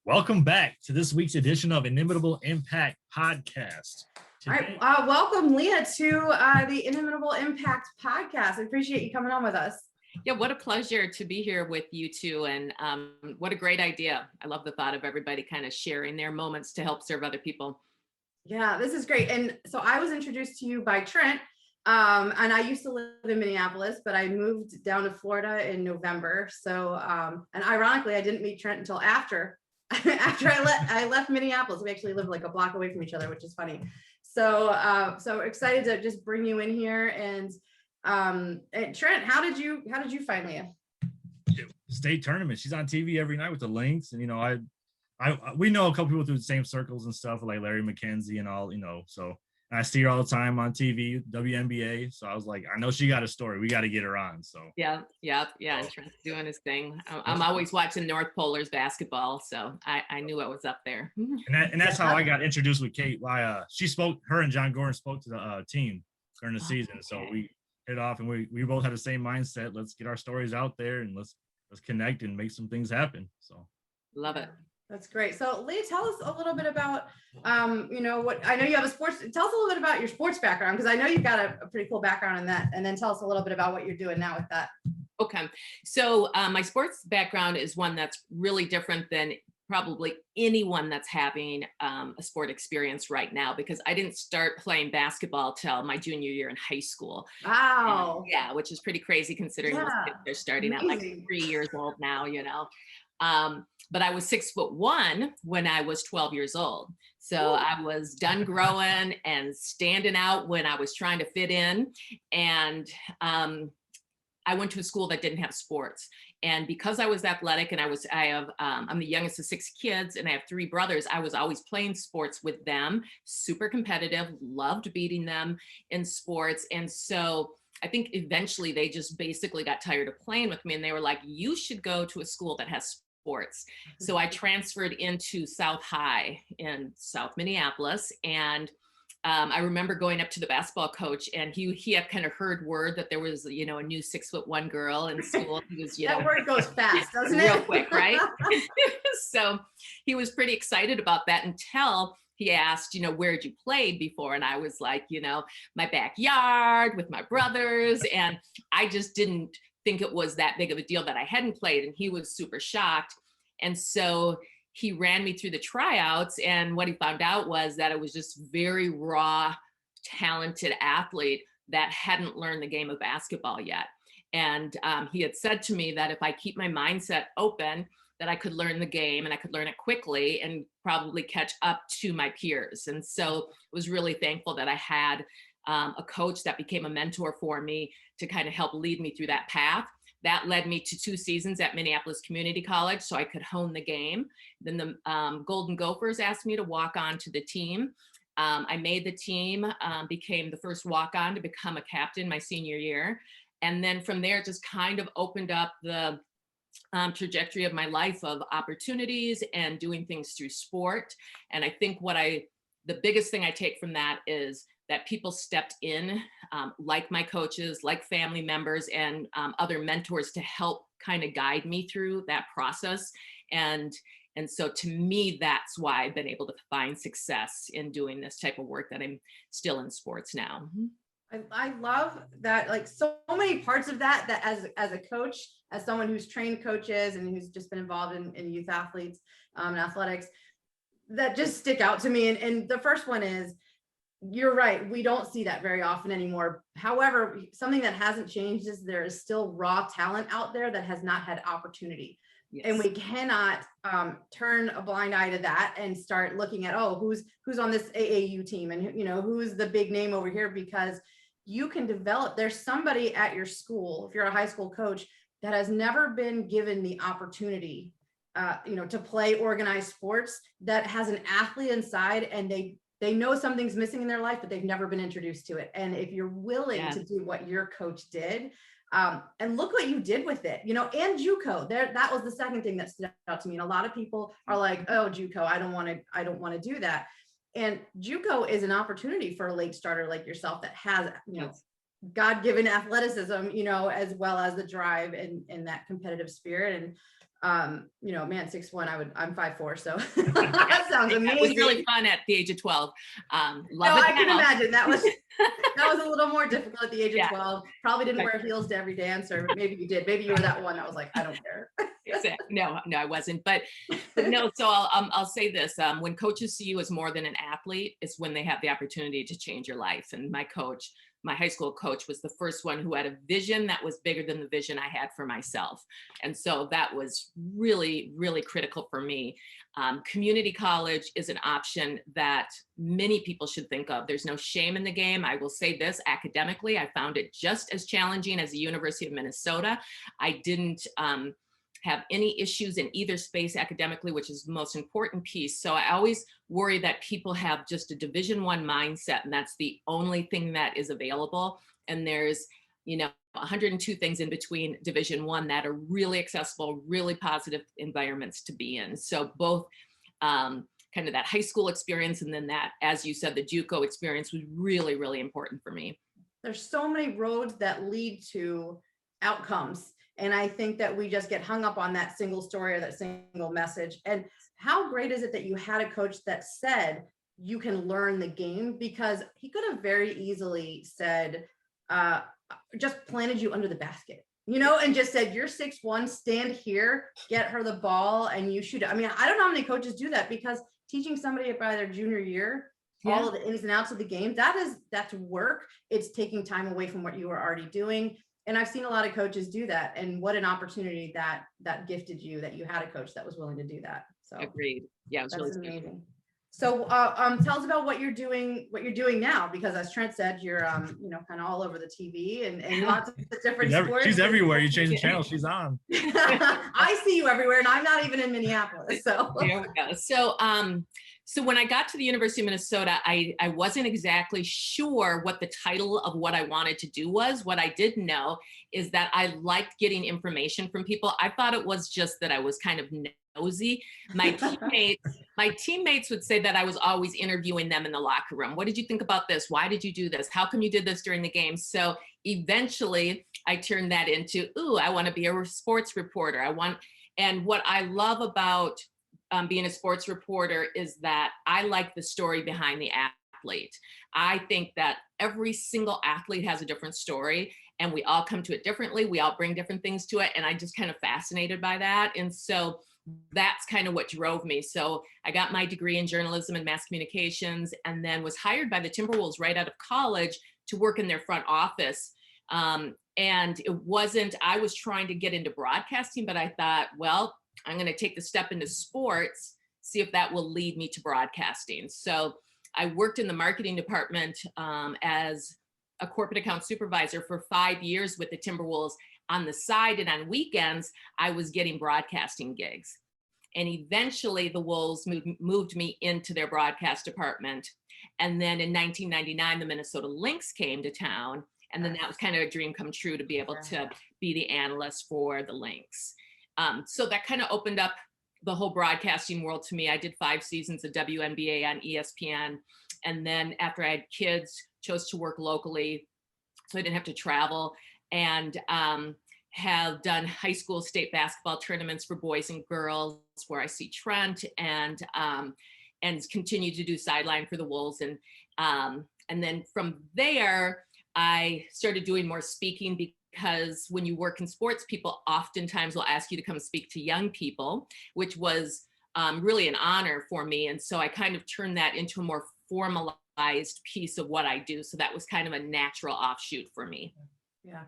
Welcome back to this week's edition of Inimitable Impact Podcast. Today, all right, welcome Leah to the Inimitable Impact Podcast. I appreciate you coming on with us. Yeah, what a pleasure to be here with you two, and what a great idea. I love the thought of everybody kind of sharing their moments to help serve other people. Yeah, this is great. And so I was introduced to you by Trent, and I used to live in Minneapolis, but I moved down to Florida in November. So, and ironically, I didn't meet Trent until after I left Minneapolis. We actually live like a block away from each other, which is funny. So excited to just bring you in here. And Trent, how did you find Leah? State tournament. She's on TV every night with the Lynx, and we know a couple people through the same circles and stuff, like Larry McKenzie and all. So I see her all the time on TV, WNBA. So I was like, I know she got a story. We got to get her on. So yeah. And Trent's doing his thing. I'm always watching North Polars basketball, so I knew it was up there. And that's how I got introduced with Kate. Why her and John Gordon spoke to the team during the season. Okay. So we hit off, and we both had the same mindset. Let's get our stories out there and let's connect and make some things happen. So love it. That's great. So Leah, tell us a little bit about, what I know you have tell us a little bit about your sports background, because I know you've got a pretty cool background in that, and then tell us a little bit about what you're doing now with that. Okay. So my sports background is one that's really different than probably anyone that's having a sport experience right now, because I didn't start playing basketball till my junior year in high school. Wow. Yeah, which is pretty crazy considering most kids are starting at like 3 years old now, But I was 6'1" when I was 12 years old. So I was done growing and standing out when I was trying to fit in. And I went to a school that didn't have sports. And because I was athletic, and I'm the youngest of 6 kids, and I have 3 brothers, I was always playing sports with them, super competitive, loved beating them in sports. And so I think eventually they just basically got tired of playing with me, and they were like, you should go to a school that has sports. So I transferred into South High in South Minneapolis, and I remember going up to the basketball coach, and he had kind of heard word that there was, a new 6'1" girl in school. He was, that word goes fast, doesn't it? Real quick, right? So he was pretty excited about that until he asked, where'd you played before? And I was like, my backyard with my brothers. And I just didn't think it was that big of a deal that I hadn't played. And he was super shocked. And so he ran me through the tryouts, and what he found out was that it was just very raw, talented athlete that hadn't learned the game of basketball yet. And he had said to me that if I keep my mindset open, that I could learn the game, and I could learn it quickly and probably catch up to my peers. And so I was really thankful that I had a coach that became a mentor for me to kind of help lead me through that path. That led me to 2 seasons at Minneapolis Community College, so I could hone the game. Then the Golden Gophers asked me to walk on to the team. I made the team, became the first walk-on to become a captain my senior year. And then from there, it just kind of opened up the trajectory of my life of opportunities and doing things through sport. And I think the biggest thing I take from that is that people stepped in, like my coaches, like family members, and other mentors to help kind of guide me through that process. And so to me, that's why I've been able to find success in doing this type of work, that I'm still in sports now. I love that, like, so many parts of that as a coach, as someone who's trained coaches and who's just been involved in youth athletes and athletics, that just stick out to me. And the first one is, you're right, we don't see that very often anymore. However, something that hasn't changed is there is still raw talent out there that has not had opportunity. Yes. And we cannot turn a blind eye to that and start looking at, who's on this AAU team, and who's the big name over here, because you can develop. There's somebody at your school, if you're a high school coach, that has never been given the opportunity to play organized sports, that has an athlete inside, and they know something's missing in their life, but they've never been introduced to it. And if you're willing to do what your coach did, and look what you did with it, and JUCO, that was the second thing that stood out to me. And a lot of people are like, oh, JUCO, I don't want to do that. And JUCO is an opportunity for a late starter like yourself that has, God-given athleticism, as well as the drive and that competitive spirit. You know, man, 6'1", I'm 5'4", so that sounds amazing. It was really fun at the age of 12. Love No, it I can now. imagine that was a little more difficult at the age of Yeah. 12. Probably didn't Right. wear heels to every dance, or maybe you did. Maybe you were that one that was like, I don't care. Exactly. No, I wasn't. But no. So I'll say this: when coaches see you as more than an athlete, it's when they have the opportunity to change your life. And my coach, my high school coach, was the first one who had a vision that was bigger than the vision I had for myself. And so that was really, really critical for me. Community college is an option that many people should think of. There's no shame in the game. I will say this: academically, I found it just as challenging as the University of Minnesota. I didn't have any issues in either space academically, which is the most important piece. So I always worry that people have just a Division I mindset, and that's the only thing that is available. And there's, 102 things in between Division I that are really accessible, really positive environments to be in. So both kind of that high school experience, and then that, as you said, the JUCO experience was really, really important for me. There's so many roads that lead to outcomes. And I think that we just get hung up on that single story or that single message. And how great is it that you had a coach that said you can learn the game? Because he could have very easily said, just planted you under the basket, and just said, you're 6'1", stand here, get her the ball, and you shoot it. I mean, I don't know how many coaches do that, because teaching somebody by their junior year, all of the ins and outs of the game, that's work. It's taking time away from what you were already doing. And I've seen a lot of coaches do that. And what an opportunity that gifted you, that you had a coach that was willing to do that. So agreed. Yeah, it was that's really amazing. So tell us about what you're doing now, because as Trent said, you're kind of all over the TV and lots of different sports. She's everywhere. You change the channel, she's on. I see you everywhere, and I'm not even in Minneapolis. So there we go. So when I got to the University of Minnesota, I wasn't exactly sure what the title of what I wanted to do was. What I did know is that I liked getting information from people. I thought it was just that I was kind of nosy. My teammates would say that I was always interviewing them in the locker room. What did you think about this? Why did you do this? How come you did this during the game? So eventually I turned that into, I want to be a sports reporter. And what I love about being a sports reporter is that I like the story behind the athlete. I think that every single athlete has a different story, and we all come to it differently. We all bring different things to it. And I'm just kind of fascinated by that. And so that's kind of what drove me. So I got my degree in journalism and mass communications, and then was hired by the Timberwolves right out of college to work in their front office. And it wasn't, I was trying to get into broadcasting, but I thought, well, I'm going to take the step into sports, see if that will lead me to broadcasting. So I worked in the marketing department as a corporate account supervisor for 5 years with the Timberwolves. On the side and on weekends, I was getting broadcasting gigs. And eventually the Wolves moved me into their broadcast department. And then in 1999, the Minnesota Lynx came to town. And then that was kind of a dream come true, to be able to be the analyst for the Lynx. So that kind of opened up the whole broadcasting world to me. I did 5 seasons of WNBA on ESPN. And then after I had kids, chose to work locally so I didn't have to travel, and have done high school state basketball tournaments for boys and girls, where I see Trent, and continue to do sideline for the Wolves. And then from there, I started doing more speaking, because when you work in sports, people oftentimes will ask you to come speak to young people, which was really an honor for me. And so I kind of turned that into a more formalized piece of what I do. So that was kind of a natural offshoot for me. Yeah.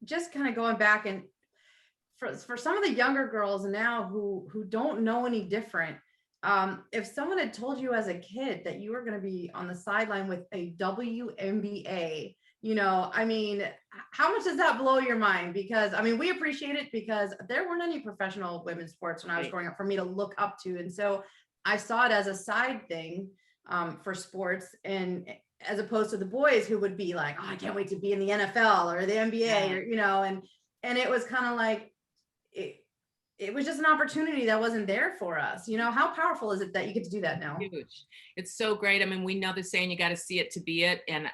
Just kind of going back, and for some of the younger girls now who don't know any different, if someone had told you as a kid that you were going to be on the sideline with a WNBA, I mean, how much does that blow your mind? Because I mean, we appreciate it, because there weren't any professional women's sports when I was growing up for me to look up to. And so I saw it as a side thing for sports, and as opposed to the boys who would be like, I can't wait to be in the NFL or the NBA, or, and it was kind of like, it was just an opportunity that wasn't there for us. How powerful is it that you get to do that now? Huge. It's so great. I mean, we know the saying, you got to see it to be it. And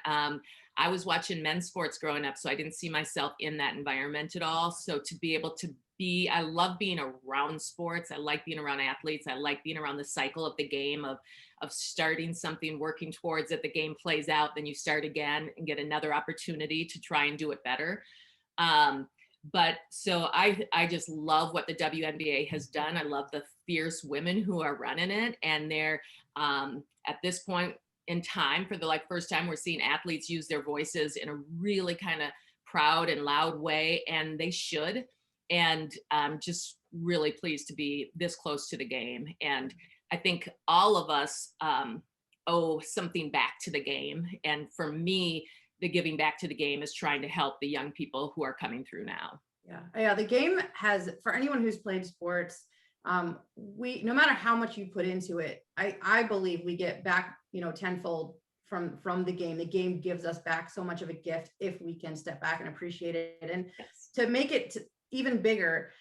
I was watching men's sports growing up, so I didn't see myself in that environment at all. So to be able to I love being around sports. I like being around athletes. I like being around the cycle of the game of starting something, working towards it. The game plays out, then you start again and get another opportunity to try and do it better. But so I just love what the WNBA has done. I love the fierce women who are running it, and they're at this point in time, for the first time, we're seeing athletes use their voices in a really kind of proud and loud way, and they should. And I'm just really pleased to be this close to the game. And I think all of us owe something back to the game. And for me, the giving back to the game is trying to help the young people who are coming through now. Yeah. The game has, for anyone who's played sports, no matter how much you put into it, I believe we get back, tenfold from the game. The game gives us back so much of a gift if we can step back and appreciate it. And to make it even bigger,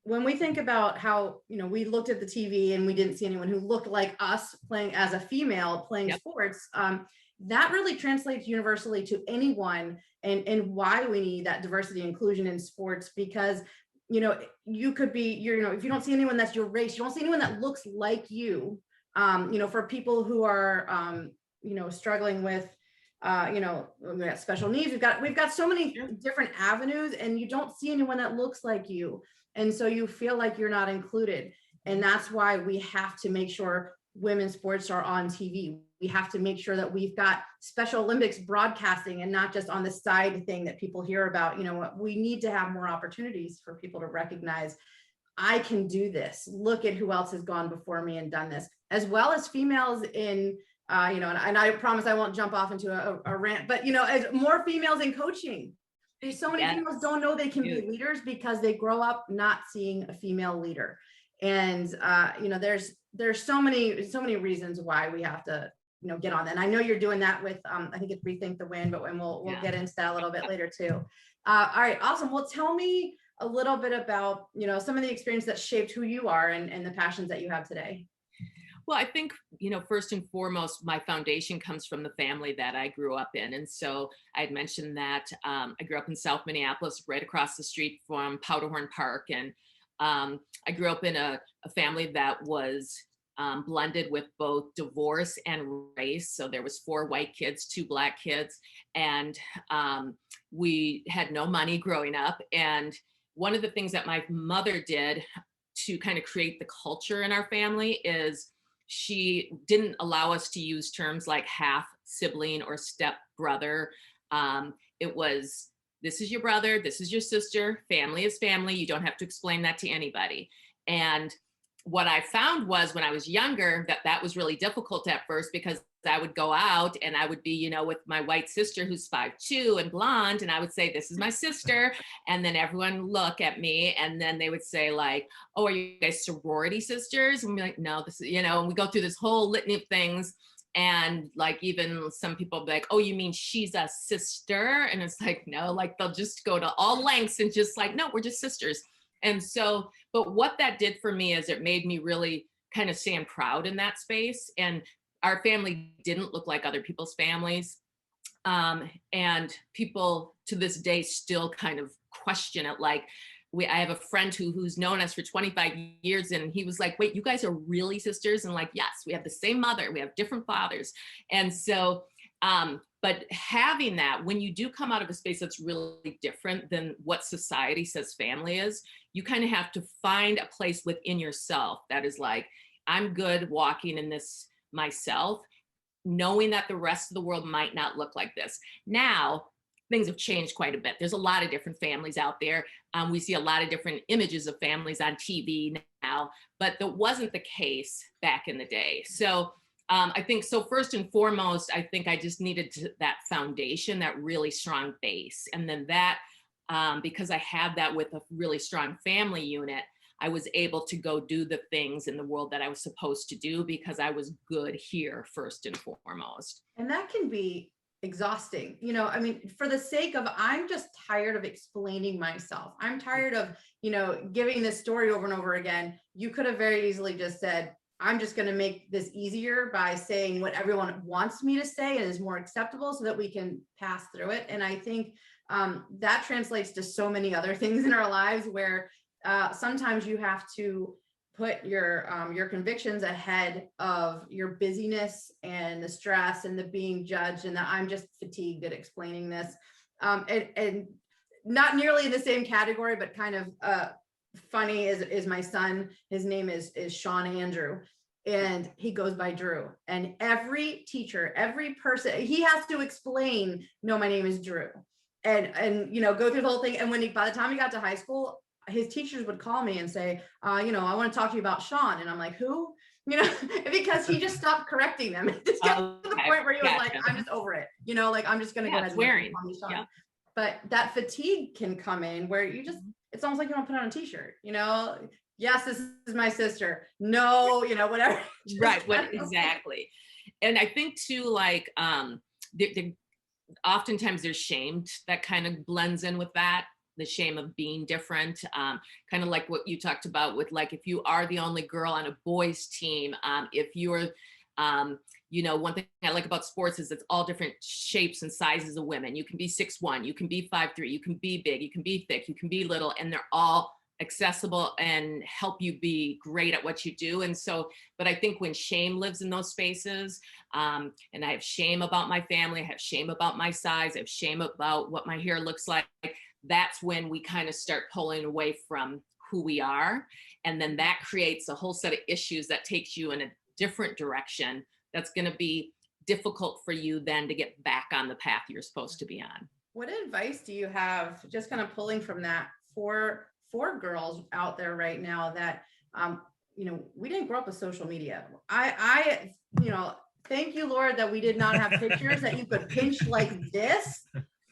when we think about how, we looked at the TV and we didn't see anyone who looked like us playing as a female playing sports, that really translates universally to anyone, and why we need that diversity and inclusion in sports, because you could be, if you don't see anyone that's your race, you don't see anyone that looks like you, for people who are struggling with we got special needs, we've got so many different avenues, and you don't see anyone that looks like you, and so you feel like you're not included. And that's why we have to make sure women's sports are on TV. We have to make sure that we've got Special Olympics broadcasting, and not just on the side thing that people hear about. We need to have more opportunities for people to recognize, I can do this. Look at who else has gone before me and done this, as well as females in and I promise I won't jump off into a rant, but as more females in coaching. There's so many females don't know they can be leaders because they grow up not seeing a female leader. And there's so many reasons why we have to get on that. And I know you're doing that with I think it's Rethink the Win, but we'll get into that a little bit later too. All right, awesome. Well, tell me a little bit about some of the experience that shaped who you are and the passions that you have today. Well, I think, first and foremost, my foundation comes from the family that I grew up in. And so I had mentioned that I grew up in South Minneapolis, right across the street from Powderhorn Park. And I grew up in a family that was blended with both divorce and race. So there was 4 white kids, 2 black kids, and we had no money growing up. And one of the things that my mother did to kind of create the culture in our family is she didn't allow us to use terms like half sibling or step brother. It was, this is your brother, this is your sister, family is family. You don't have to explain that to anybody. And what I found was when I was younger, that was really difficult at first, because I would go out and I would be, with my white sister who's 5'2" and blonde, and I would say, this is my sister. And then everyone look at me, and then they would say like, oh, are you guys sorority sisters? And we'd be like, no, this is, and we go through this whole litany of things. And like, even some people be like, oh, you mean she's a sister? And it's like, no, like they'll just go to all lengths and just like, no, we're just sisters. And so, but what that did for me is it made me really kind of stand proud in that space. And our family didn't look like other people's families. And people to this day still kind of question it. Like I have a friend who's known us for 25 years, and he was like, wait, you guys are really sisters? And like, yes, we have the same mother, we have different fathers. And so, but having that, when you do come out of a space that's really different than what society says family is, you kind of have to find a place within yourself that is like, I'm good walking in this myself, knowing that the rest of the world might not look like this. Now, things have changed quite a bit. There's a lot of different families out there. We see a lot of different images of families on TV now, but that wasn't the case back in the day. So I think, so first and foremost, I think I just needed that foundation, that really strong base. And then that, because I had that with a really strong family unit, I was able to go do the things in the world that I was supposed to do because I was good here first and foremost. And that can be exhausting. I mean, for the sake of, I'm just tired of explaining myself. I'm tired of, giving this story over and over again. You could have very easily just said, I'm just going to make this easier by saying what everyone wants me to say and is more acceptable so that we can pass through it. And I think that translates to so many other things in our lives where sometimes you have to put your convictions ahead of your busyness and the stress and the being judged, and that I'm just fatigued at explaining this. And not nearly in the same category, but kind of funny is my son. His name is Sean Andrew, and he goes by Drew. And every teacher, every person, he has to explain, no, my name is Drew. And go through the whole thing. And by the time he got to high school, his teachers would call me and say, I want to talk to you about Sean. And I'm like, who? Because he just stopped correcting them. It just got to the point where he was like, I'm just over it. I'm just going to go ahead and call me Sean. Yeah. But that fatigue can come in where it's almost like you want to put on a t-shirt, yes, this is my sister. No, whatever. Right. Exactly. And I think too, like, oftentimes there's shame that kind of blends in with that. The shame of being different, kind of like what you talked about with, like, if you are the only girl on a boys team, if you're, one thing I like about sports is it's all different shapes and sizes of women. You can be 6'1", you can be 5'3", you can be big, you can be thick, you can be little, and they're all accessible and help you be great at what you do. And so, but I think when shame lives in those spaces, and I have shame about my family, I have shame about my size, I have shame about what my hair looks like, that's when we kind of start pulling away from who we are. And then that creates a whole set of issues that takes you in a different direction. That's going to be difficult for you then to get back on the path you're supposed to be on. What advice do you have, just kind of pulling from that, for girls out there right now that, we didn't grow up with social media. I thank you, Lord, that we did not have pictures that you could pinch like this.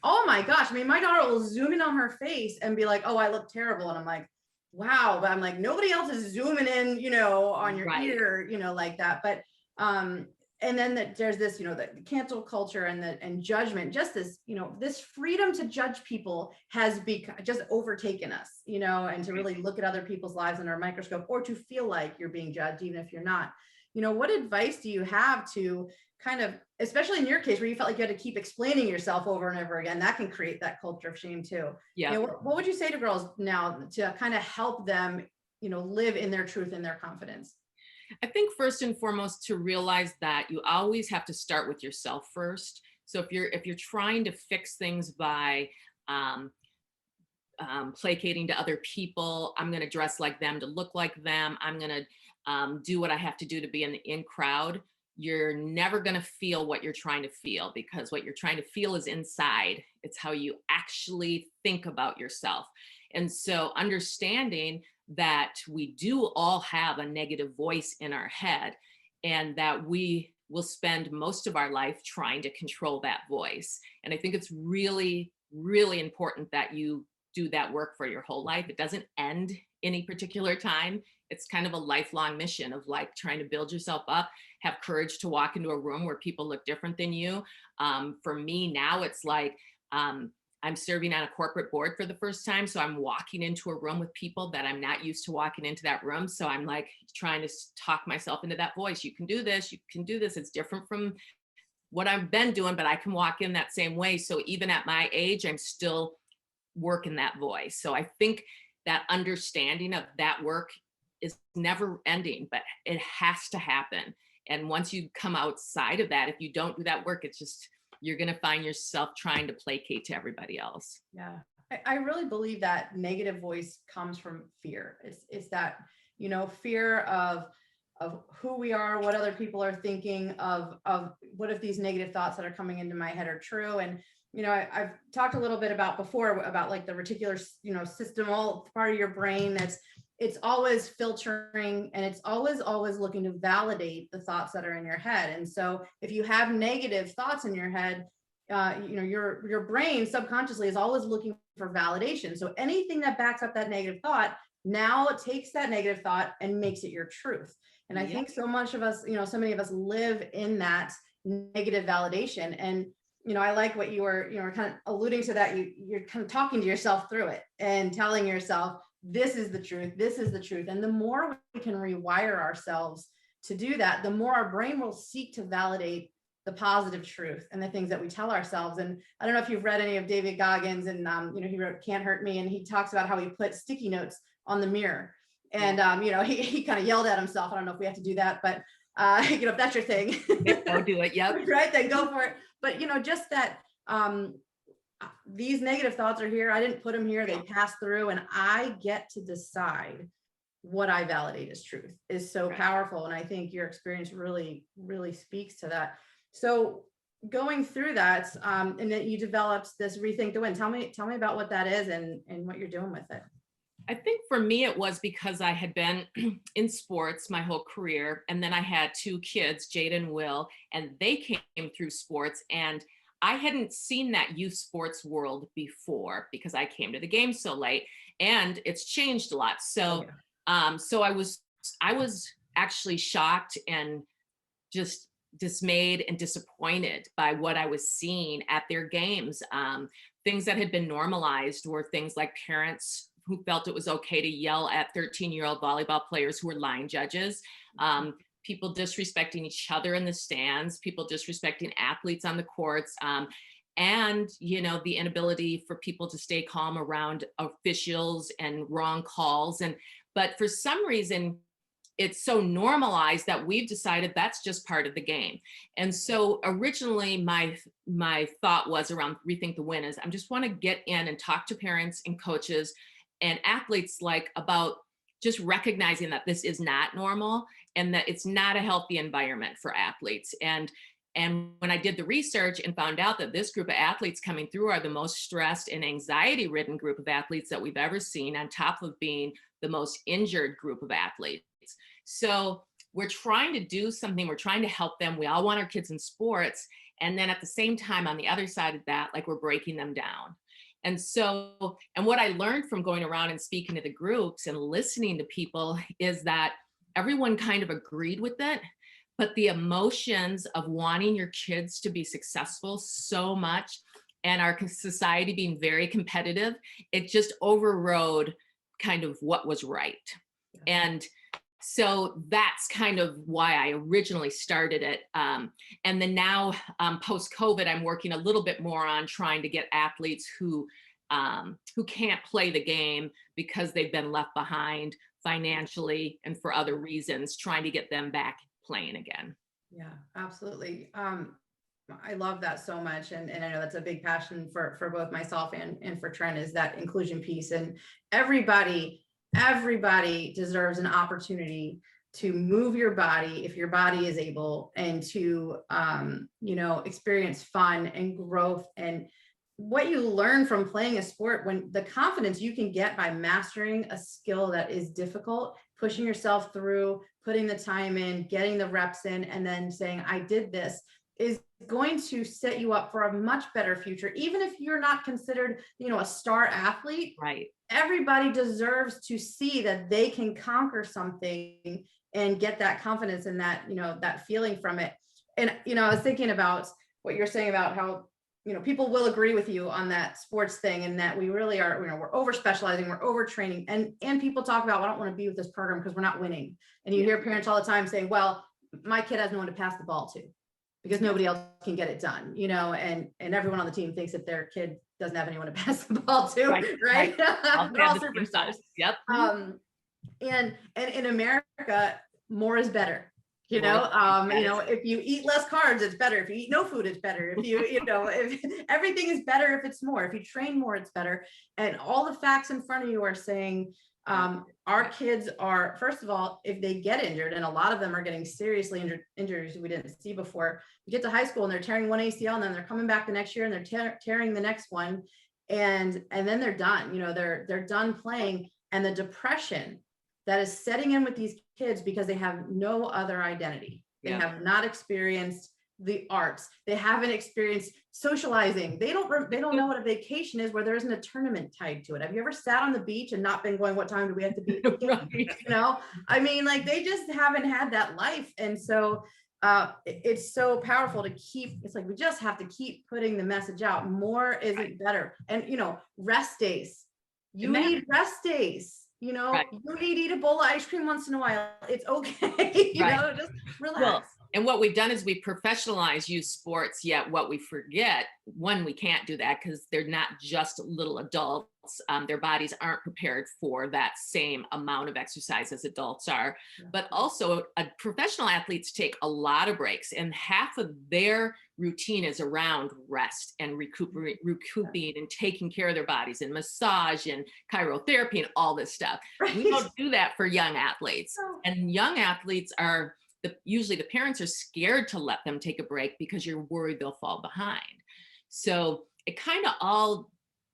Oh my gosh. I mean, my daughter will zoom in on her face and be like, oh, I look terrible. And I'm like, wow. But I'm like, nobody else is zooming in, on your ear, like that. But, and then there's this, the cancel culture and judgment, just this, this freedom to judge people has just overtaken us, and to really look at other people's lives under a microscope, or to feel like you're being judged, even if you're not. What advice do you have to kind of, especially in your case where you felt like you had to keep explaining yourself over and over again, that can create that culture of shame too. Yeah. What would you say to girls now to kind of help them, live in their truth and their confidence? I think first and foremost, to realize that you always have to start with yourself first. So if you're trying to fix things by placating to other people, I'm going to dress like them to look like them, I'm going to do what I have to do to be in the in crowd, you're never going to feel what you're trying to feel, because what you're trying to feel is inside. It's how you actually think about yourself. And so understanding that we do all have a negative voice in our head, and that we will spend most of our life trying to control that voice. And I think it's really, really important that you do that work for your whole life. It doesn't end any particular time. It's kind of a lifelong mission of like trying to build yourself up, have courage to walk into a room where people look different than you. For me now, it's like, I'm serving on a corporate board for the first time. So I'm walking into a room with people that I'm not used to walking into that room. So I'm like trying to talk myself into that voice. You can do this. You can do this. It's different from what I've been doing, but I can walk in that same way. So even at my age, I'm still working that voice. So I think that understanding of that work is never ending, but it has to happen. And once you come outside of that, if you don't do that work, it's just, you're going to find yourself trying to placate to everybody else. Yeah. I really believe that negative voice comes from fear. It's that, fear of who we are, what other people are thinking of what if these negative thoughts that are coming into my head are true. And, I've talked a little bit before about like the reticular, system, all part of your brain it's always filtering, and it's always looking to validate the thoughts that are in your head. And so if you have negative thoughts in your head, your brain subconsciously is always looking for validation. So anything that backs up that negative thought now takes that negative thought and makes it your truth. And I think so much of us, so many of us live in that negative validation. And, I like what you were kind of alluding to, that you're kind of talking to yourself through it and telling yourself, this is the truth. This is the truth. And the more we can rewire ourselves to do that, the more our brain will seek to validate the positive truth and the things that we tell ourselves. And I don't know if you've read any of David Goggins, and he wrote Can't Hurt Me, and he talks about how he put sticky notes on the mirror. And he kind of yelled at himself. I don't know if we have to do that, but if that's your thing, Go do it. Yep. right, then go for it. But just that these negative thoughts are here. I didn't put them here. They pass through, and I get to decide what I validate as truth is so powerful. And I think your experience really, really speaks to that. So going through that, and that you developed this Rethink the Win. Tell me about what that is and what you're doing with it. I think for me, it was because I had been in sports my whole career. And then I had 2 kids, Jade and Will, and they came through sports. And I hadn't seen that youth sports world before because I came to the game so late, and it's changed a lot. So, so I was actually shocked and just dismayed and disappointed by what I was seeing at their games. Things that had been normalized were things like parents who felt it was okay to yell at 13-year-old volleyball players who were line judges, people disrespecting each other in the stands, people disrespecting athletes on the courts, and the inability for people to stay calm around officials and wrong calls. But for some reason, it's so normalized that we've decided that's just part of the game. And so originally my thought was around Rethink the Win is I just want to get in and talk to parents and coaches and athletes about just recognizing that this is not normal and that it's not a healthy environment for athletes. And when I did the research and found out that this group of athletes coming through are the most stressed and anxiety ridden group of athletes that we've ever seen, on top of being the most injured group of athletes. So we're trying to do something. We're trying to help them. We all want our kids in sports. And then at the same time, on the other side of that, we're breaking them down. And so, and what I learned from going around and speaking to the groups and listening to people is that everyone kind of agreed with it, but the emotions of wanting your kids to be successful so much and our society being very competitive, it just overrode kind of what was right. And so that's kind of why I originally started it. And then now post-COVID, I'm working a little bit more on trying to get athletes who can't play the game because they've been left behind financially and for other reasons, trying to get them back playing again. Yeah, absolutely. I love that so much. And I know that's a big passion for both myself and for Trent, is that inclusion piece. And everybody deserves an opportunity to move your body if your body is able, and to experience fun and growth, and what you learn from playing a sport, when the confidence you can get by mastering a skill that is difficult, pushing yourself through, putting the time in, getting the reps in, and then saying, I did this, is going to set you up for a much better future. Even if you're not considered, a star athlete, right? Everybody deserves to see that they can conquer something and get that confidence and that, that feeling from it. And, I was thinking about what you're saying about how, people will agree with you on that sports thing, and that we really are, we're over specializing, we're overtraining, and people talk about, well, I don't want to be with this program because we're not winning. And you hear parents all the time saying, well, my kid has no one to pass the ball to because nobody else can get it done, and everyone on the team thinks that their kid doesn't have anyone to pass the ball to, right? They're all superstars. Yep. And in America, more is better. If you eat less carbs, it's better. If you eat no food, it's better. If if everything is better, if it's more, if you train more, it's better. And all the facts in front of you are saying, our kids are, first of all, if they get injured, and a lot of them are getting seriously injured, injuries we didn't see before. You get to high school and they're tearing one ACL, and then they're coming back the next year and they're tearing the next one, and then they're done. They're done playing, and the depression that is setting in with these kids because they have no other identity. They have not experienced the arts. They haven't experienced socializing. They don't know what a vacation is where there isn't a tournament tied to it. Have you ever sat on the beach and not been going, what time do we have to be? Right. They just haven't had that life. And so it's so powerful to keep, it's like, we just have to keep putting the message out. More isn't better. And, rest days. You need rest days. You know, Right. you need to eat a bowl of ice cream once in a while. It's okay. You Right. know, just relax. Well, and what we've done is we professionalize youth sports, yet what we forget, one, we can't do that because they're not just little adults. Their bodies aren't prepared for that same amount of exercise as adults are. Yeah. But also, professional athletes take a lot of breaks, and half of their routine is around rest and recouping and taking care of their bodies and massage and cryotherapy and all this stuff. Right. We don't do that for young athletes. No. And young athletes are usually the parents are scared to let them take a break because you're worried they'll fall behind. So it kind of all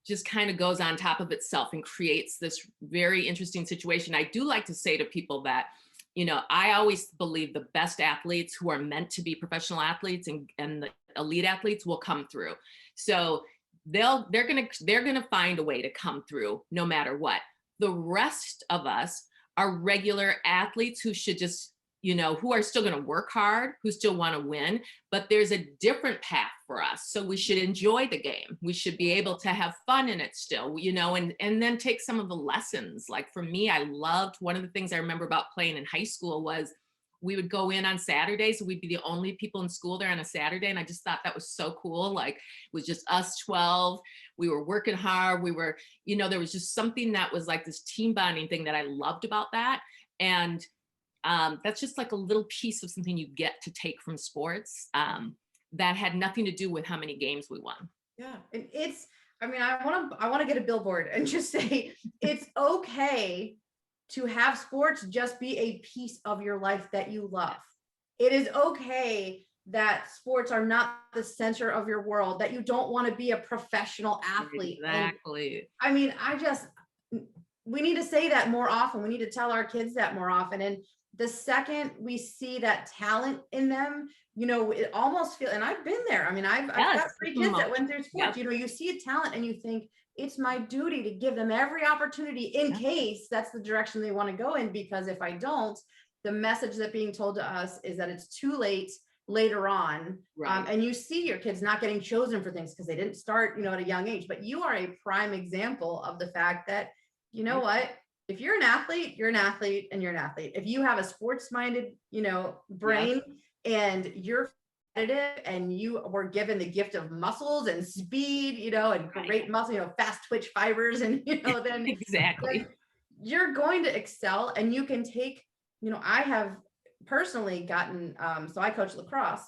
just kind of goes on top of itself and creates this very interesting situation. I do like to say to people that, you know, I always believe the best athletes who are meant to be professional athletes and the elite athletes will come through. So they're gonna find a way to come through no matter what. The rest of us are regular athletes who should just, you know, who are still going to work hard, who still want to win, but there's a different path for us. So we should enjoy the game. We should be able to have fun in it still, you know, and then take some of the lessons. Like for me, I loved, one of the things I remember about playing in high school was we would go in on Saturdays. So we'd be the only people in school there on a Saturday. And I just thought that was so cool. Like it was just us 12. We were working hard. We were, you know, there was just something that was like this team bonding thing that I loved about that. And that's just like a little piece of something you get to take from sports that had nothing to do with how many games we won. Yeah. And I mean, I want to get a billboard and just say, it's okay to have sports just be a piece of your life that you love. It is okay that sports are not the center of your world, that you don't want to be a professional athlete. Exactly. And, I mean, we need to say that more often. We need to tell our kids that more often. And the second we see that talent in them, you know, it almost feels, and I've been there. I mean, I've got 3 kids that went through sports. Yep. You know, you see a talent and you think it's my duty to give them every opportunity in case that's the direction they want to go in. Because if I don't, the message that being told to us is that it's too late later on. Right. And you see your kids not getting chosen for things because they didn't start, you know, at a young age. But you are a prime example of the fact that, you know what? If you're an athlete, you're an athlete and you're an athlete. If you have a sports-minded, you know, brain and you're competitive and you were given the gift of muscles and speed, you know, and great muscle, you know, fast twitch fibers and, you know, then exactly, then you're going to excel and you can take, you know, I have personally gotten, so I coach lacrosse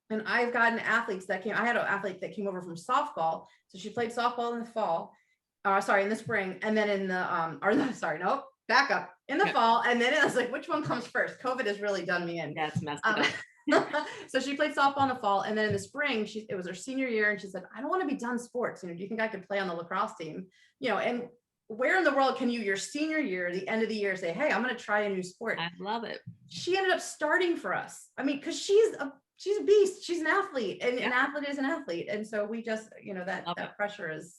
and I've gotten athletes that I had an athlete that came over from softball. So she played softball in the fall. In the spring, and then in the, back up in the fall. And then it was like, which one comes first? COVID has really done me in. That's messed up. So she played softball in the fall. And then in the spring, it was her senior year. And she said, I don't want to be done sports. You know, do you think I could play on the lacrosse team? You know, and where in the world can you, your senior year, the end of the year, say, hey, I'm going to try a new sport. I love it. She ended up starting for us. I mean, because she's a beast. She's an athlete and an athlete is an athlete. And so we just, you know, that pressure is,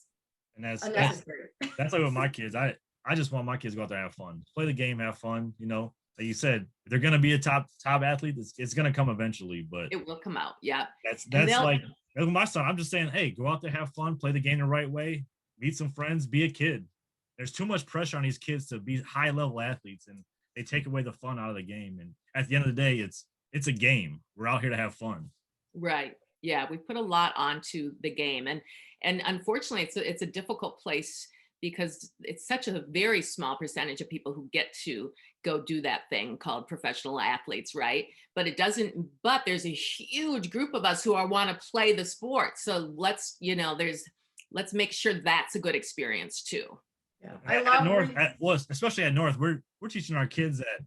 and that's like with my kids. I just want my kids to go out there and have fun, play the game, have fun. You know, like you said, if they're gonna be a top athlete, it's gonna come eventually. But it will come out. Yeah, that's like with my son. I'm just saying, hey, go out there, have fun, play the game the right way, meet some friends, be a kid. There's too much pressure on these kids to be high level athletes, and they take away the fun out of the game. And at the end of the day, it's a game. We're out here to have fun. Right. Yeah, we put a lot onto the game, and unfortunately, it's a difficult place because it's such a very small percentage of people who get to go do that thing called professional athletes, right? But there's a huge group of us who want to play the sport. So let's make sure that's a good experience too. Yeah, I love North. Especially at North, we're teaching our kids that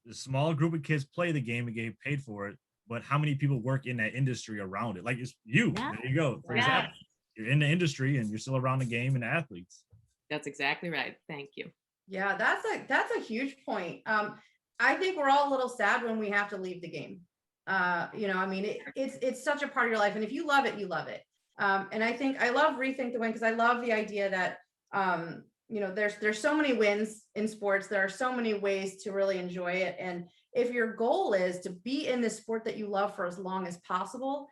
the small group of kids play the game and get paid for it. But how many people work in that industry around it? Like it's you. Yeah. There you go. For example, you're in the industry and you're still around the game and the athletes. That's exactly right. Thank you. Yeah, that's a huge point. I think we're all a little sad when we have to leave the game. You know, I mean, it's such a part of your life, and if you love it, you love it. And I think I love Rethink the Win because I love the idea that you know, there's so many wins in sports. There are so many ways to really enjoy it, and if your goal is to be in this sport that you love for as long as possible,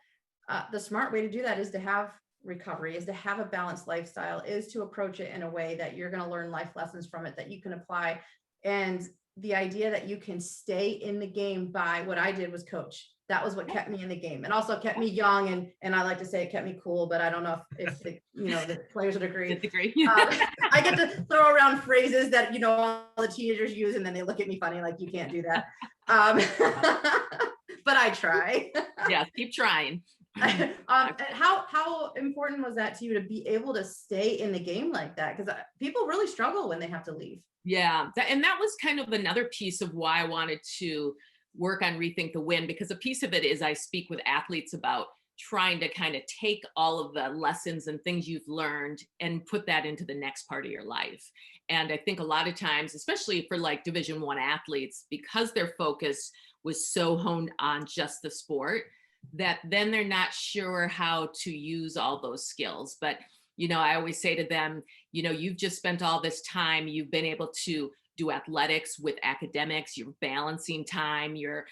the smart way to do that is to have, recovery, is to have a balanced lifestyle, is to approach it in a way that you're going to learn life lessons from it that you can apply. And the idea that you can stay in the game by, what I did was coach. That was what kept me in the game, and also kept me young. And I like to say it kept me cool, but I don't know if the, the players would agree. I get to throw around phrases that, all the teenagers use, and then they look at me funny, like, you can't do that. But I try. Yeah, keep trying. How important was that to you to be able to stay in the game like that? Because people really struggle when they have to leave. Yeah, and that was kind of another piece of why I wanted to work on Rethink the Win, because a piece of it is I speak with athletes about trying to kind of take all of the lessons and things you've learned and put that into the next part of your life. And I think a lot of times, especially for like Division I athletes, because their focus was so honed on just the sport, that then they're not sure how to use all those skills. But I always say to them, you've just spent all this time, you've been able to do athletics with academics, you're balancing time, you've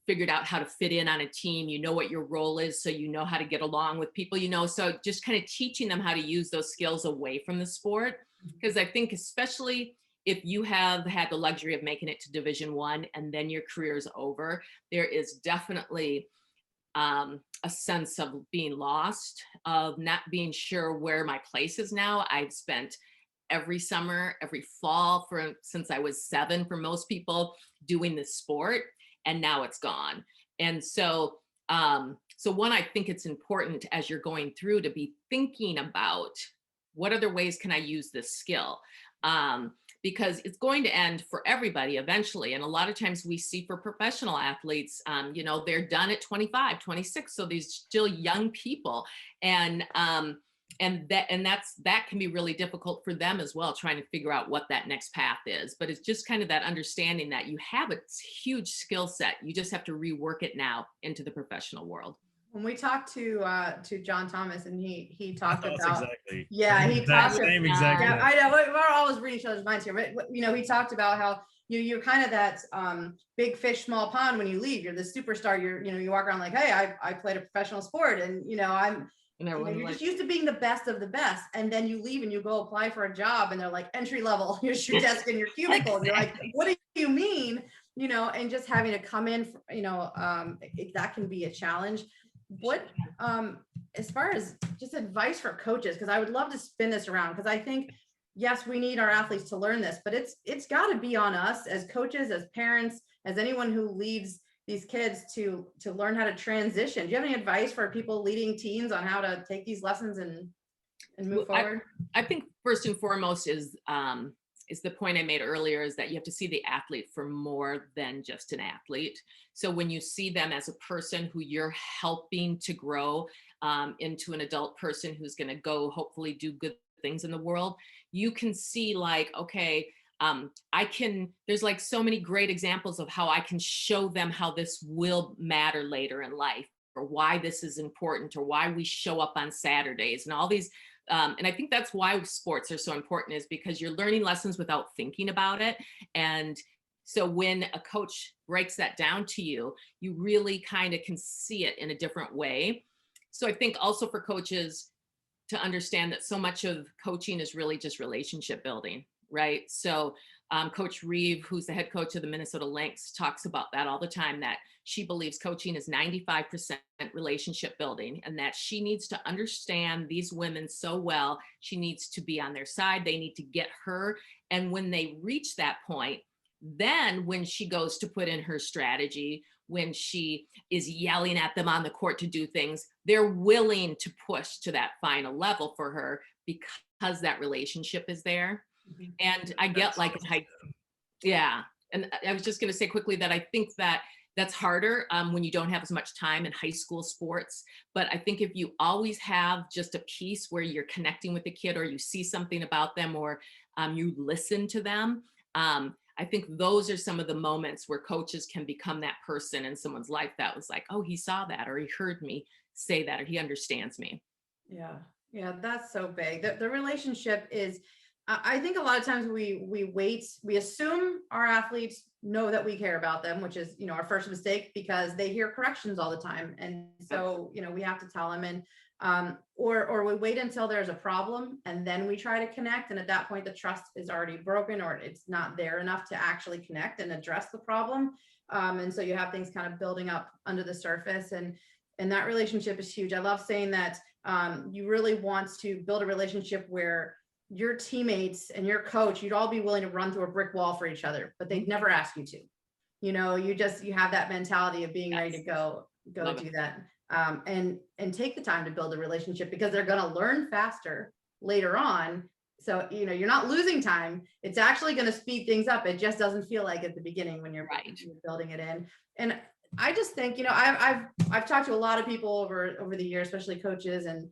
figured out how to fit in on a team, what your role is, so you know how to get along with people, so just kind of teaching them how to use those skills away from the sport. Because I think especially if you have had the luxury of making it to Division I and then your career is over, there is definitely a sense of being lost, of not being sure where my place is now. I've spent every summer, every fall since I was 7 for most people doing this sport, and now it's gone. And so one, I think it's important as you're going through to be thinking about what other ways can I use this skill? Because it's going to end for everybody eventually. And a lot of times we see for professional athletes, they're done at 25, 26. So these still young people. And that can be really difficult for them as well, trying to figure out what that next path is. But it's just kind of that understanding that you have a huge skill set. You just have to rework it now into the professional world. When we talked to John Thomas, and he talked about, exactly. Yeah, he talked about, exactly. Yeah, I know, we're always reading each other's minds here, but he talked about how you're kind of that big fish, small pond. When you leave, you're the superstar. You walk around like, hey, I played a professional sport, and you're just used to being the best of the best, and then you leave and you go apply for a job, and they're like, entry level. Here's your desk and your cubicle. And you're like, what do you mean? And just having to come in, that can be a challenge. What, as far as just advice for coaches, because I would love to spin this around, because I think, yes, we need our athletes to learn this, but it's got to be on us as coaches, as parents, as anyone who leads these kids to learn how to transition. Do you have any advice for people leading teens on how to take these lessons and move forward? I think first and foremost is the point I made earlier, is that you have to see the athlete for more than just an athlete. So when you see them as a person who you're helping to grow into an adult person who's going to go hopefully do good things in the world, you can see like, okay, there's like so many great examples of how I can show them how this will matter later in life, or why this is important, or why we show up on Saturdays, and all these. And I think that's why sports are so important, is because you're learning lessons without thinking about it. And so when a coach breaks that down to you, you really kind of can see it in a different way. So I think also for coaches to understand that so much of coaching is really just relationship building, right? So Coach Reeve, who's the head coach of the Minnesota Lynx, talks about that all the time, that she believes coaching is 95% relationship building, and that she needs to understand these women so well. She needs to be on their side. They need to get her. And when they reach that point, then when she goes to put in her strategy, when she is yelling at them on the court to do things, they're willing to push to that final level for her, because that relationship is there. And I get like, yeah. And I was just going to say quickly that I think that that's harder when you don't have as much time in high school sports. But I think if you always have just a piece where you're connecting with the kid, or you see something about them, or you listen to them, I think those are some of the moments where coaches can become that person in someone's life that was like, oh, he saw that, or he heard me say that, or he understands me. Yeah, that's so big. The relationship is, I think a lot of times we assume our athletes know that we care about them, which is, our first mistake, because they hear corrections all the time. And so, we have to tell them. And Or we wait until there's a problem and then we try to connect. And at that point, the trust is already broken, or it's not there enough to actually connect and address the problem. And so you have things kind of building up under the surface, and that relationship is huge. I love saying that you really want to build a relationship where your teammates and your coach, you'd all be willing to run through a brick wall for each other, but they'd never ask you to. You know, you have that mentality of being ready to go do that. And take the time to build a relationship, because they're going to learn faster later on. So, you know, you're not losing time. It's actually going to speed things up. It just doesn't feel like at the beginning when you're building it in. And I just think, you know, I've talked to a lot of people over the years, especially coaches and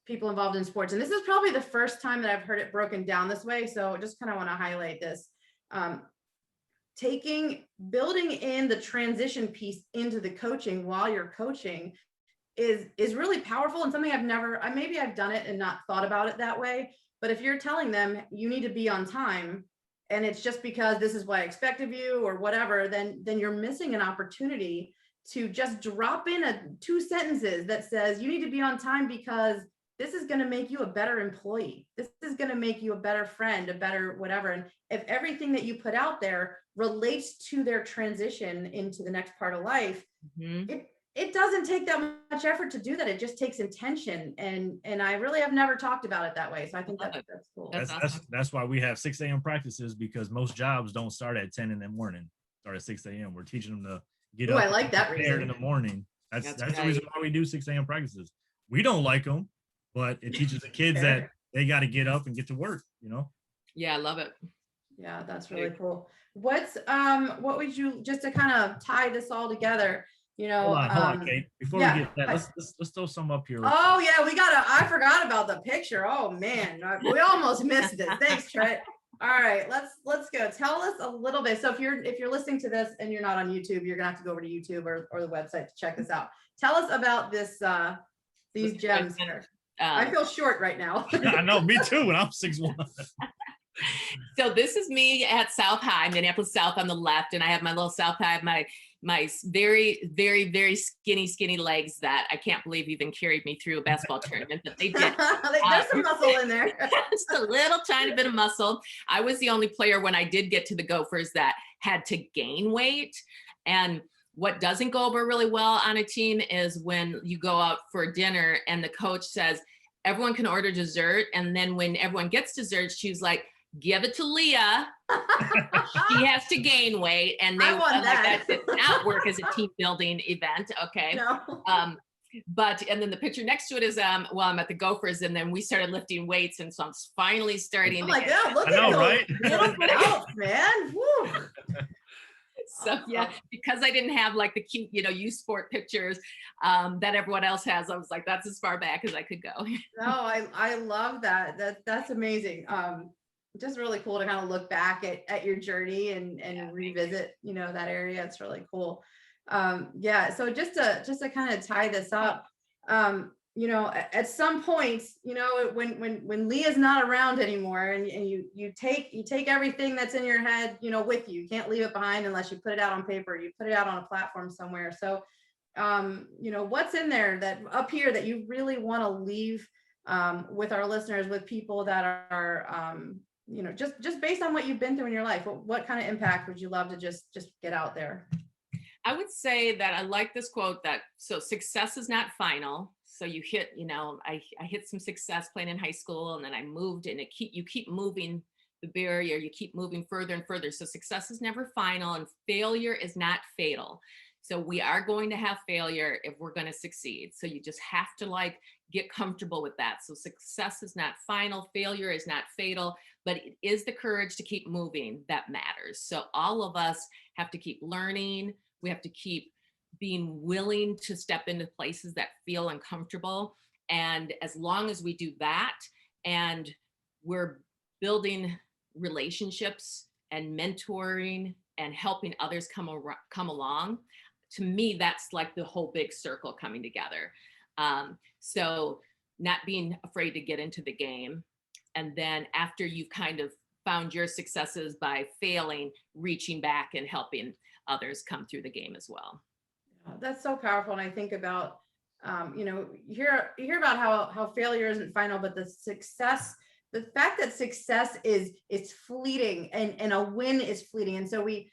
people involved in sports. And this is probably the first time that I've heard it broken down this way. So just kind of want to highlight this. Building in the transition piece into the coaching while you're coaching is really powerful, and something maybe I've done it and not thought about it that way. But if you're telling them you need to be on time, and it's just because this is what I expect of you or whatever, then you're missing an opportunity to just drop in 2 sentences that says you need to be on time because this is going to make you a better employee. This is going to make you a better friend, a better whatever. And if everything that you put out there relates to their transition into the next part of life, it doesn't take that much effort to do that. It just takes intention. And I really have never talked about it that way. So I think that's cool. That's why we have 6 a.m. practices, because most jobs don't start at 10 in the morning, start at 6 a.m. We're teaching them to get up. I like that reason. In the morning. That's the reason why we do 6 a.m. practices. We don't like them, but it teaches the kids that they got to get up and get to work, you know? Yeah, I love it. Yeah, that's really cool. What would you, just to kind of tie this all together, you know? Hold on, Kate. Before we get that, let's throw some up here. Oh yeah, I forgot about the picture. Oh man, we almost missed it. Thanks, Trent. All right, let's go. Tell us a little bit. So if you're listening to this and you're not on YouTube, you're gonna have to go over to YouTube or the website to check this out. Tell us about these gems here. I feel short right now. I know, me too. When I'm 6'1". So this is me at South High, Minneapolis South on the left, and I have my little South High, my very, very, very skinny legs that I can't believe even carried me through a basketball tournament, but they did. There's some muscle in there. Just a little tiny bit of muscle. I was the only player when I did get to the Gophers that had to gain weight. And what doesn't go over really well on a team is when you go out for dinner and the coach says, everyone can order dessert. And then when everyone gets dessert, she's like, give it to Leah. She has to gain weight. And they that did not work as a team building event. Okay. No. And then the picture next to it is I'm at the Gophers, and then we started lifting weights, and so I'm finally starting. Oh my God, look at those little belts, man. Woo. So yeah, because I didn't have like the cute, youth sport pictures that everyone else has, I was like, that's as far back as I could go. No, I love that. That's amazing. Just really cool to kind of look back at your journey and revisit, that area. It's really cool. So just to kind of tie this up, at some point, when Leah's not around anymore, and you take everything that's in your head, with you. You can't leave it behind unless you put it out on paper, you put it out on a platform somewhere. So, what's in there that up here that you really want to leave with our listeners, with people that are, just based on what you've been through in your life, what kind of impact would you love to just get out there? I would say that I like this quote so success is not final. So you hit, I hit some success playing in high school, and then I moved, and you keep moving the barrier, you keep moving further and further. So success is never final, and failure is not fatal. So we are going to have failure if we're going to succeed. So you just have to get comfortable with that. So success is not final, failure is not fatal, but it is the courage to keep moving that matters. So all of us have to keep learning. We have to keep being willing to step into places that feel uncomfortable. And as long as we do that, and we're building relationships and mentoring and helping others come along, to me, that's like the whole big circle coming together. So not being afraid to get into the game. And then after you've kind of found your successes by failing, reaching back and helping others come through the game as well. That's so powerful. And I think about, You hear about how failure isn't final, but the fact that success is fleeting, and a win is fleeting. And so we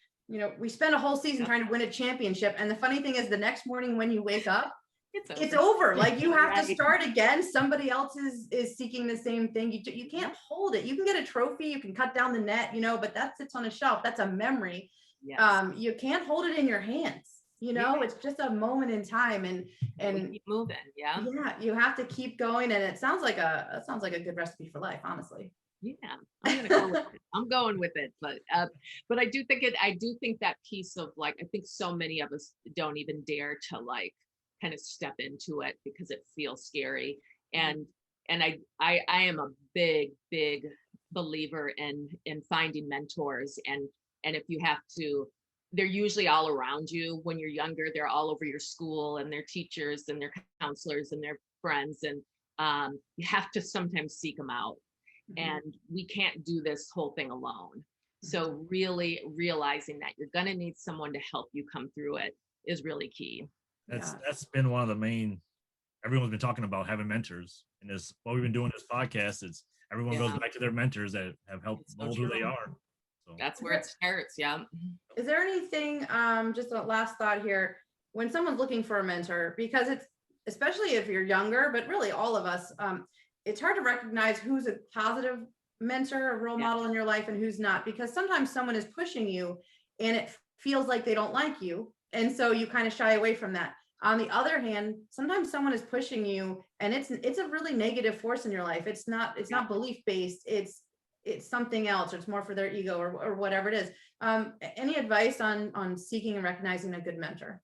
spend a whole season trying to win a championship. And the funny thing is, the next morning when you wake up, it's over. Like, you have to start again. Somebody else is seeking the same thing. You can't hold it. You can get a trophy, you can cut down the net, but that sits on a shelf. That's a memory. Yes. You can't hold it in your hands. It's just a moment in time, and keep moving. Yeah, you have to keep going. And it sounds like a good recipe for life, honestly. Yeah, I'm gonna go with it. I'm going with it. But I do think that piece of, like, I think so many of us don't even dare to, like, kind of step into it because it feels scary. And I am a big believer in finding mentors, and if you have to, they're usually all around you. When you're younger, they're all over your school, and their teachers and their counselors and their friends, and you have to sometimes seek them out. And we can't do this whole thing alone. So really realizing that you're going to need someone to help you come through it is really key. That's been one of the main, everyone's been talking about having mentors, and this, what we've been doing this podcast, it's everyone goes back to their mentors that have helped mold who they are. So that's where it starts. Yeah. Is there anything, just a last thought here, when someone's looking for a mentor, because it's, especially if you're younger, but really all of us, it's hard to recognize who's a positive mentor, a role model in your life, and who's not, because sometimes someone is pushing you and it feels like they don't like you. And so you kind of shy away from that. On the other hand, sometimes someone is pushing you and it's a really negative force in your life. It's not belief-based. It's something else, or it's more for their ego, or whatever it is. Any advice on seeking and recognizing a good mentor?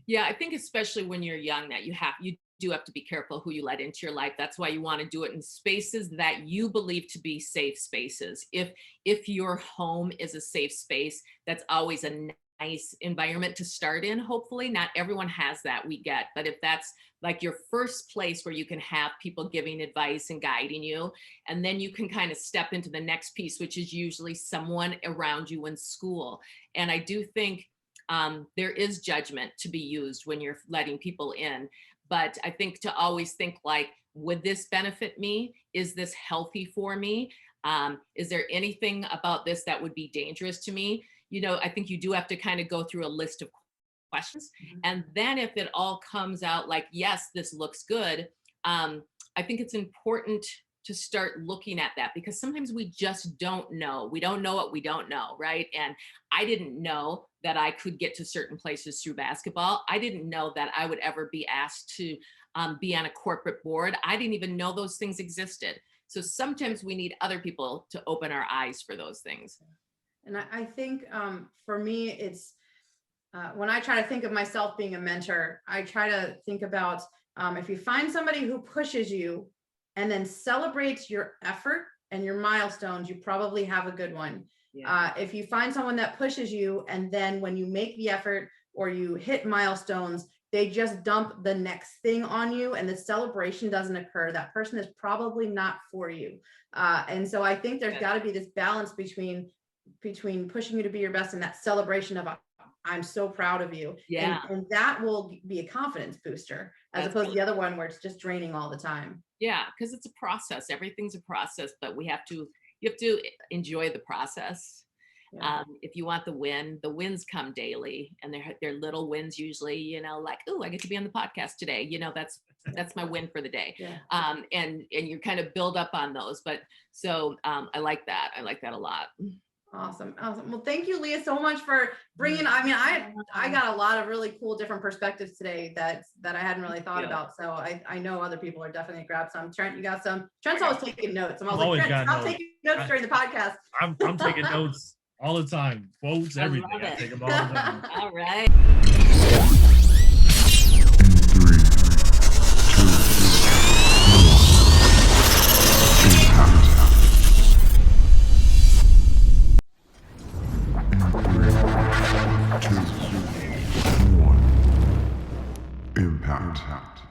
Yeah, I think especially when you're young, that you do have to be careful who you let into your life. That's why you want to do it in spaces that you believe to be safe spaces. If your home is a safe space, that's always a nice environment to start in. Hopefully, not everyone has that, we get, but if that's like your first place where you can have people giving advice and guiding you, and then you can kind of step into the next piece, which is usually someone around you in school. And I do think there is judgment to be used when you're letting people in. But I think to always think, like, would this benefit me? Is this healthy for me? Is there anything about this that would be dangerous to me? I think you do have to kind of go through a list of questions. And then if it all comes out like, yes, this looks good, I think it's important to start looking at that, because sometimes we just don't know. We don't know what we don't know, right? And I didn't know that I could get to certain places through basketball. I didn't know that I would ever be asked to be on a corporate board. I didn't even know those things existed. So sometimes we need other people to open our eyes for those things. And I think for me, it's when I try to think of myself being a mentor, I try to think about if you find somebody who pushes you and then celebrates your effort and your milestones, you probably have a good one. Yeah. If you find someone that pushes you, and then when you make the effort or you hit milestones, they just dump the next thing on you and the celebration doesn't occur, that person is probably not for you. And so I think there's got to be this balance between pushing you to be your best and that celebration of I'm so proud of you. Yeah. And that will be a confidence booster, as opposed to the other one where it's just draining all the time. Yeah, because it's a process. Everything's a process, but you have to enjoy the process. Yeah. If you want the wins come daily, and they're little wins usually, like, oh, I get to be on the podcast today. That's my win for the day. Yeah. And you kind of build up on those. But so I like that. I like that a lot. Awesome. Well, thank you, Leah, so much for bringing, I got a lot of really cool different perspectives today that I hadn't really thought about. So I know other people are definitely grab some. Trent, you got some? Trent's always taking notes. I'm always like, Trent, stop taking notes during the podcast. I'm taking notes all the time. Quotes, everything. I take them all the time. All right. Impact.